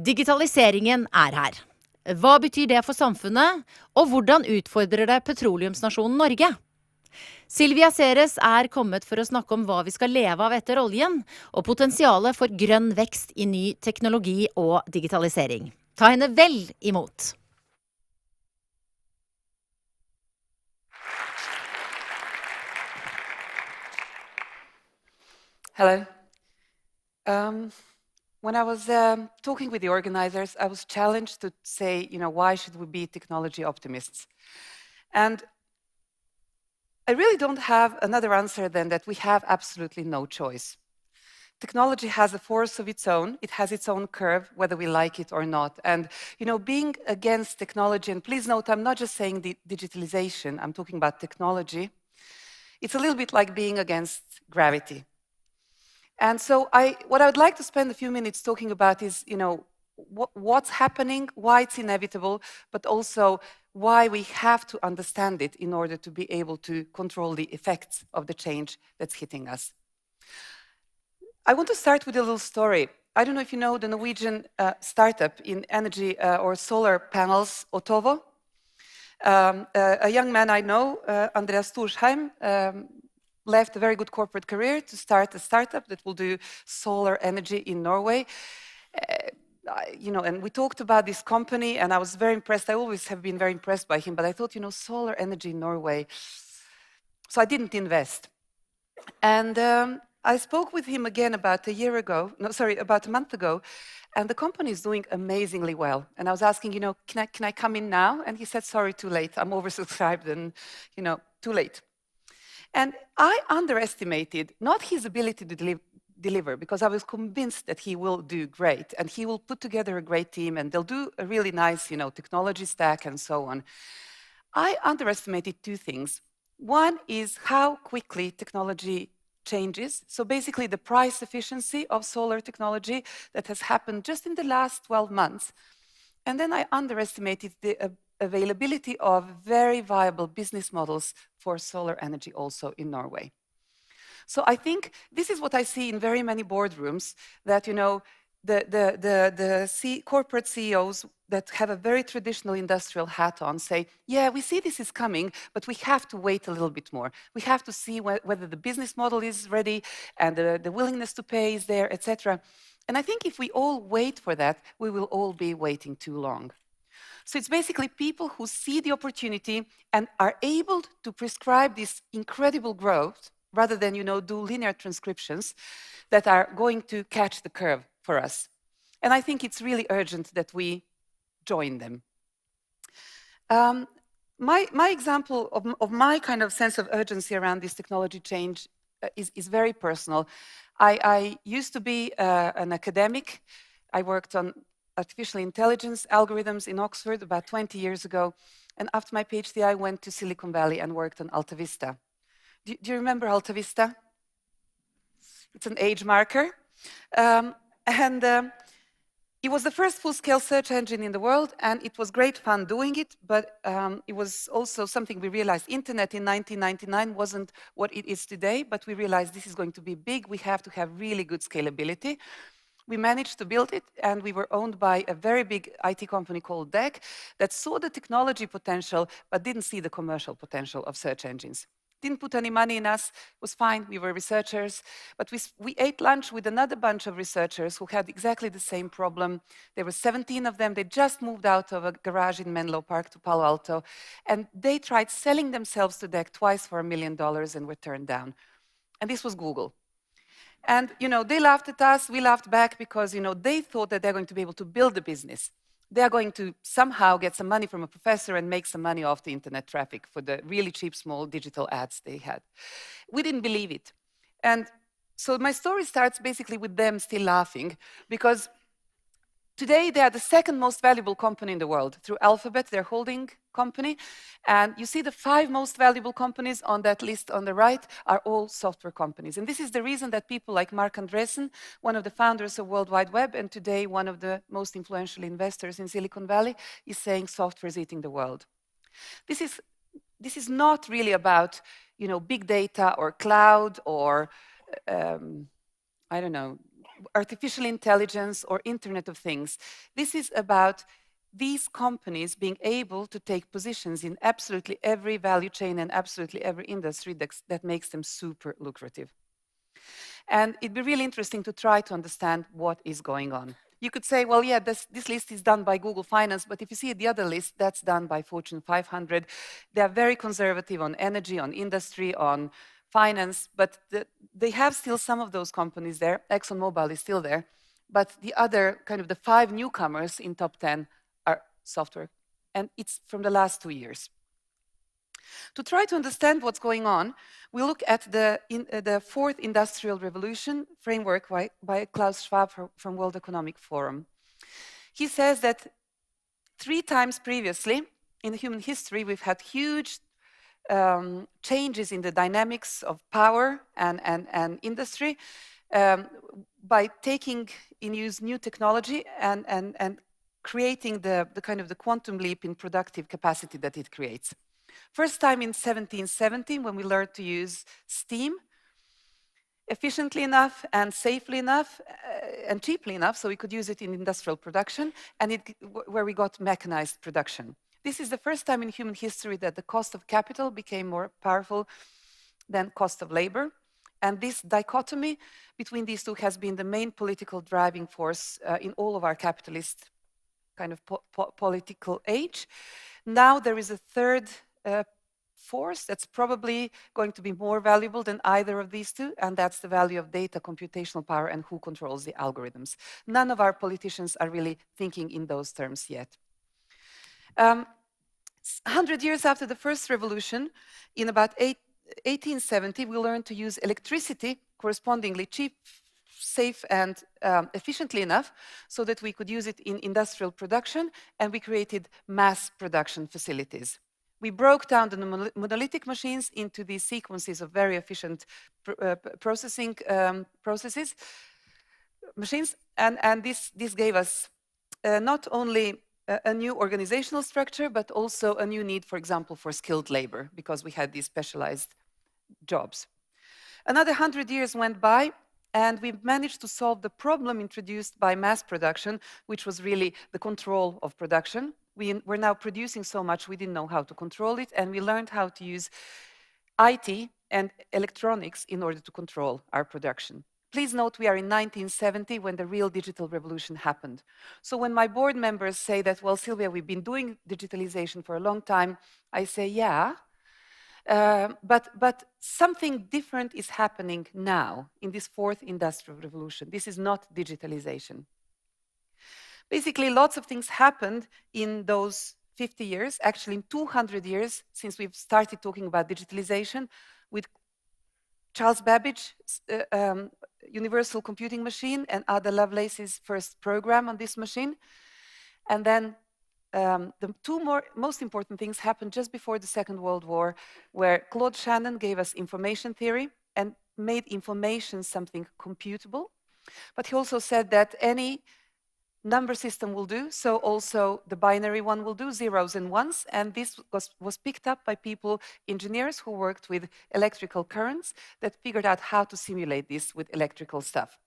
Digitaliseringen her. Hva betyr det for samfunnet, og hvordan utfordrer det petroleumsnasjonen Norge? Silvija Seres kommet for å snakke om hva vi skal leve av etter oljen, og potensialet for grønn vekst i ny teknologi og digitalisering. Ta henne vel imot! Hello. When I was talking with the organizers, I was challenged to say, why should we be technology optimists? And I really don't have another answer than that we have absolutely no choice. Technology has a force of its own. It has its own curve, whether we like it or not. And, being against technology, and please note, I'm not just saying the digitalization, I'm talking about technology. It's a little bit like being against gravity. And so what I would like to spend a few minutes talking about is, what's happening, why it's inevitable, but also why we have to understand it in order to be able to control the effects of the change that's hitting us. I want to start with a little story. I don't know if you know the Norwegian startup in energy or solar panels, Otovo. A young man I know, Andreas Storsheim, left a very good corporate career to start a startup that will do solar energy in Norway. And we talked about this company, and I was very impressed. I always have been very impressed by him, but I thought, solar energy in Norway. So I didn't invest. And I spoke with him again about a month ago, and the company is doing amazingly well. And I was asking, can I come in now? And he said, sorry, too late. I'm oversubscribed and, too late. And I underestimated not his ability to deliver, because I was convinced that he will do great, and he will put together a great team, and they'll do a really nice, technology stack and so on. I underestimated two things. One is how quickly technology changes. So basically the price efficiency of solar technology that has happened just in the last 12 months. And then I underestimated the availability of very viable business models for solar energy also in Norway. So I think this is what I see in very many boardrooms, that the corporate CEOs that have a very traditional industrial hat on say, yeah, we see this is coming, but we have to wait a little bit more. We have to see whether the business model is ready and the willingness to pay is there, etc. And I think if we all wait for that, we will all be waiting too long. So it's basically people who see the opportunity and are able to prescribe this incredible growth rather than, do linear transcriptions that are going to catch the curve for us. And I think it's really urgent that we join them. My example of my kind of sense of urgency around this technology change is very personal. I used to be an academic. I worked on artificial intelligence algorithms in Oxford about 20 years ago. And after my PhD, I went to Silicon Valley and worked on Alta Vista. Do you remember Alta Vista? It's an age marker. It was the first full-scale search engine in the world, and it was great fun doing it, but it was also something we realized. Internet in 1999 wasn't what it is today, but we realized this is going to be big. We have to have really good scalability. We managed to build it, and we were owned by a very big IT company called DEC that saw the technology potential, but didn't see the commercial potential of search engines. Didn't put any money in us, it was fine, we were researchers, but we ate lunch with another bunch of researchers who had exactly the same problem. There were 17 of them, they just moved out of a garage in Menlo Park to Palo Alto, and they tried selling themselves to DEC twice for $1 million and were turned down. And this was Google. And, they laughed at us, we laughed back because, they thought that they're going to be able to build a business. They're going to somehow get some money from a professor and make some money off the internet traffic for the really cheap, small digital ads they had. We didn't believe it. And so my story starts basically with them still laughing, because today they are the second most valuable company in the world through Alphabet, their holding company. And you see the 5 most valuable companies on that list on the right are all software companies. And this is the reason that people like Mark Andreessen, one of the founders of World Wide Web, and today one of the most influential investors in Silicon Valley, is saying software is eating the world. This is not really about, big data or cloud or, I don't know, artificial intelligence or Internet of Things. This is about these companies being able to take positions in absolutely every value chain and absolutely every industry that makes them super lucrative. And it'd be really interesting to try to understand what is going on. You could say, well, yeah, this list is done by Google Finance, but if you see the other list, that's done by Fortune 500. They are very conservative on energy, on industry, on finance, but they have still some of those companies there. ExxonMobil is still there, but the other, kind of the 5 newcomers in top 10 are software, and it's from the last 2 years. To try to understand what's going on, we look at the fourth industrial revolution framework by Klaus Schwab from World Economic Forum. He says that 3 times previously in human history, we've had huge changes in the dynamics of power and industry by taking in use new technology and creating the kind of the quantum leap in productive capacity that it creates. First time in 1770, when we learned to use steam efficiently enough and safely enough and cheaply enough so we could use it in industrial production, and where we got mechanized production. This is the first time in human history that the cost of capital became more powerful than cost of labor. And this dichotomy between these two has been the main political driving force in all of our capitalist kind of political age. Now there is a third force that's probably going to be more valuable than either of these two, and that's the value of data, computational power, and who controls the algorithms. None of our politicians are really thinking in those terms yet. 100 years after the first revolution, in about 1870, we learned to use electricity correspondingly cheap, safe, and efficiently enough so that we could use it in industrial production, and we created mass production facilities. We broke down the monolithic machines into these sequences of very efficient processing machines, and this gave us not only a new organizational structure, but also a new need, for example, for skilled labor, because we had these specialized jobs. Another 100 years went by, and we managed to solve the problem introduced by mass production, which was really the control of production. We're now producing so much, we didn't know how to control it, and we learned how to use IT and electronics in order to control our production. Please note we are in 1970 when the real digital revolution happened. So when my board members say that, well, Silvia, we've been doing digitalization for a long time, I say, yeah, but something different is happening now in this fourth industrial revolution. This is not digitalization. Basically, lots of things happened in those 50 years, actually in 200 years since we've started talking about digitalization, with Charles Babbage's universal computing machine and Ada Lovelace's first program on this machine. And then the two most important things happened just before the Second World War, where Claude Shannon gave us information theory and made information something computable. But he also said that any number system will do, so also the binary one will do, zeros and ones, and this was picked up by people, engineers who worked with electrical currents, that figured out how to simulate this with electrical stuff.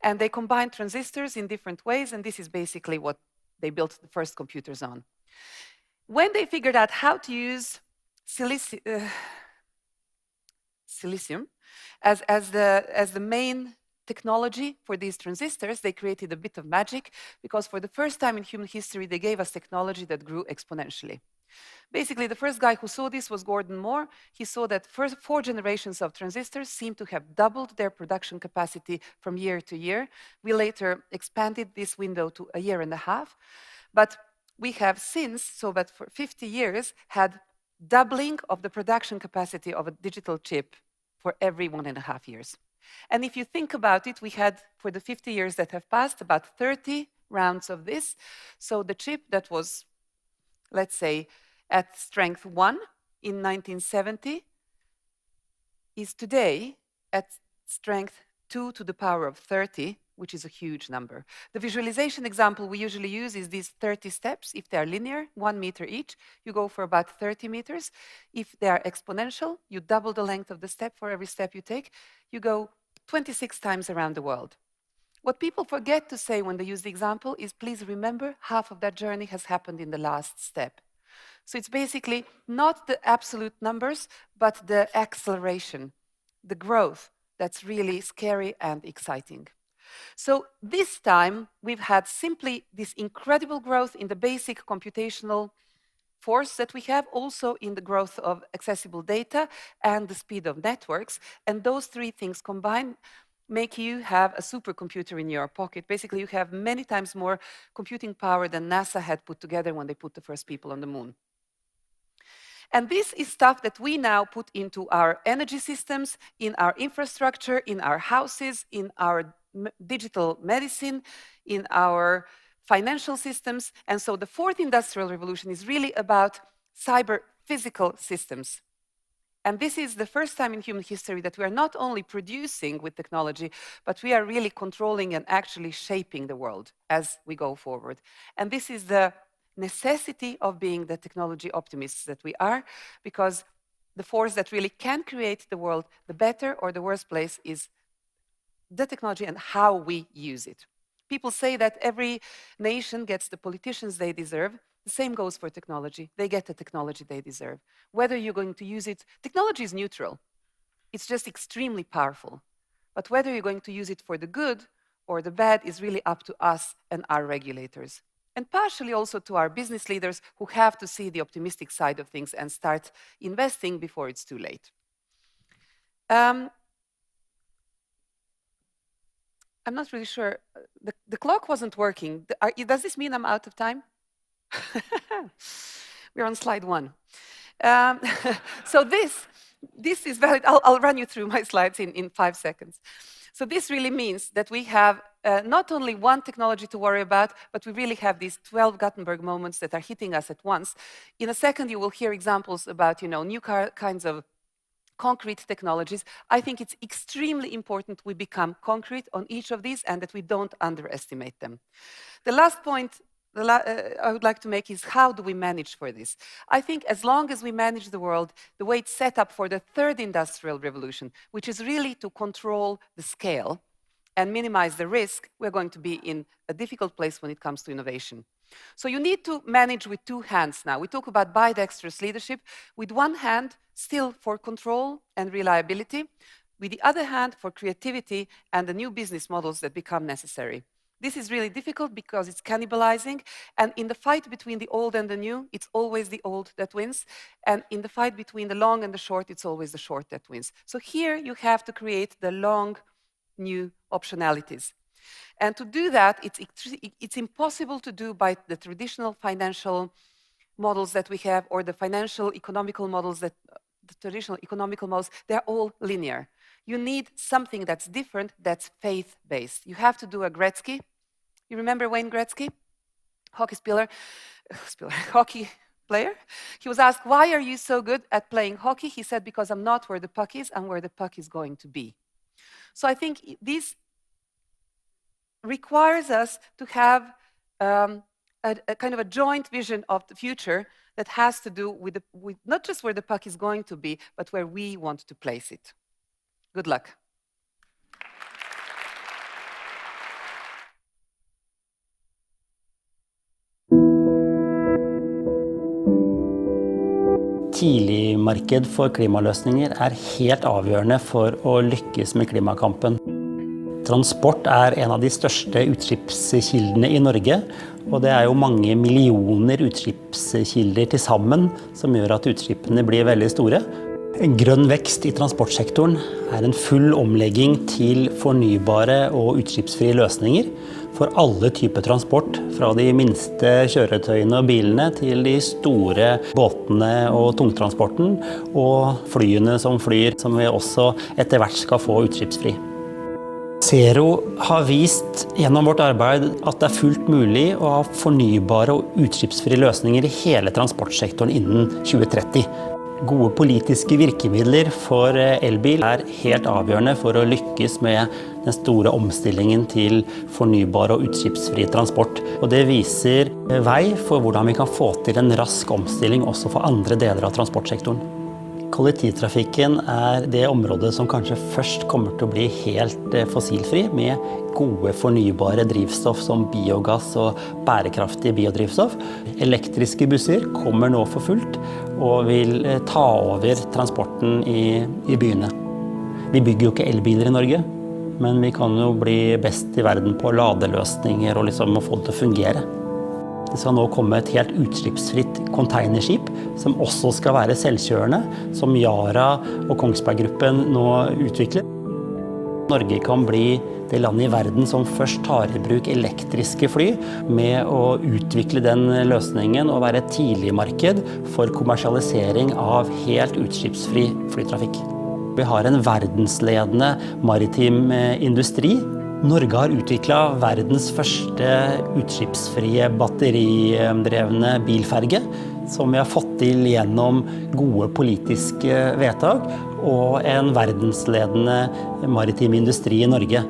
And they combined transistors in different ways, and this is basically what they built the first computers on. When they figured out how to use silicium as the main technology for these transistors, they created a bit of magic, because for the first time in human history, they gave us technology that grew exponentially. Basically, the first guy who saw this was Gordon Moore. He saw that first 4 generations of transistors seemed to have doubled their production capacity from year to year. We later expanded this window to a year and a half, but we have since, so that for 50 years, had doubling of the production capacity of a digital chip for every 1.5 years. And if you think about it, we had, for the 50 years that have passed, about 30 rounds of this. So the chip that was, let's say, at strength 1 in 1970 is today at strength 2 to the power of 30, which is a huge number. The visualization example we usually use is these 30 steps. If they are linear, 1 meter each, you go for about 30 meters. If they are exponential, you double the length of the step for every step you take. You go 26 times around the world. What people forget to say when they use the example is, please remember, half of that journey has happened in the last step. So it's basically not the absolute numbers, but the acceleration, the growth that's really scary and exciting. So this time, we've had simply this incredible growth in the basic computational force that we have, also in the growth of accessible data and the speed of networks. And those three things combined make you have a supercomputer in your pocket. Basically, you have many times more computing power than NASA had put together when they put the first people on the moon. And this is stuff that we now put into our energy systems, in our infrastructure, in our houses, in our digital medicine, in our financial systems. And so the fourth industrial revolution is really about cyber physical systems. And this is the first time in human history that we are not only producing with technology, but we are really controlling and actually shaping the world as we go forward. And this is the necessity of being the technology optimists that we are, because the force that really can create the world, the better or the worse place, is the technology and how we use it. People say that every nation gets the politicians they deserve. The same goes for technology. They get the technology they deserve. Whether you're going to use it, technology is neutral. It's just extremely powerful. But whether you're going to use it for the good or the bad is really up to us and our regulators. And partially also to our business leaders who have to see the optimistic side of things and start investing before it's too late. I'm not really sure. The clock wasn't working. Does this mean I'm out of time? We're on slide 1. So this is valid. I'll run you through my slides in 5 seconds. So this really means that we have not only one technology to worry about, but we really have these 12 Gutenberg moments that are hitting us at once. In a second, you will hear examples about, new kinds of concrete technologies. I think it's extremely important we become concrete on each of these and that we don't underestimate them. The last point I would like to make is, how do we manage for this? I think as long as we manage the world the way it's set up for the third industrial revolution, which is really to control the scale and minimize the risk, we're going to be in a difficult place when it comes to innovation. So you need to manage with two hands now. We talk about bidextrous leadership. With one hand, still for control and reliability. With the other hand, for creativity and the new business models that become necessary. This is really difficult because it's cannibalizing. And in the fight between the old and the new, it's always the old that wins. And in the fight between the long and the short, it's always the short that wins. So here you have to create the long, new optionalities. And to do that, it's impossible to do by the traditional financial models that we have, or the financial economical models that the traditional economical models, they're all linear. You need something that's different, that's faith-based. You have to do a Gretzky. You remember Wayne Gretzky? Hockey player? He was asked, why are you so good at playing hockey? He said, because I'm not where the puck is, I'm where the puck is going to be. So I think this requires us to have a kind of a joint vision of the future that has to do with not just where the puck is going to be, but where we want to place it. Good luck. Tidligmarked for klimaløsninger helt avgjørende for å lykkes med klimakampen. Transport en av de største utslippskildene I Norge, og det jo mange millioner utslippskilder til sammen som gjør at utslippene blir veldig store. En grønn vekst I transportsektoren en full omlegging til fornybare og utslippsfrie løsninger for alle typer transport, fra de minste kjøretøyene og bilene til de store båtene og tungtransporten, og flyene som flyr, som vi også etter hvert skal få utslippsfri. Zero har vist gjennom vårt arbeid at det fullt mulig å ha fornybare og utslippsfrie løsninger I hele transportsektoren innen 2030. Gode politiske virkemidler for elbil helt avgjørende for å lykkes med den store omstillingen til fornybar og utslippsfri transport. Og det viser vei for hvordan vi kan få til en rask omstilling også for andre deler av transportsektoren. Kollektivtrafikken er det området som kanskje først kommer til å bli helt fossilfri, med gode fornybare drivstoff som biogass og bærekraftig biodrivstoff. Elektriske busser kommer nå for fullt og vil ta over transporten i byene. Vi bygger jo ikke elbiler i Norge, men vi kan jo bli best i verden på ladeløsninger og liksom få det til å fungere. Det skal nå komme et helt utslippsfritt containerskip som også skal være selvkjørende, som Yara og Kongsberg-gruppen nå utvikler. Norge kan bli det landet i verden som først tar i bruk elektriske fly, med å utvikle den løsningen og være et tidligmarked for kommersialisering av helt utslippsfri flytrafikk. Vi har en verdensledende maritim industri. Norge har utviklet verdens første utslippsfrie batteridrevne bilferge, som vi har fått til gjennom gode politiske vedtak og en verdensledende maritim industri i Norge.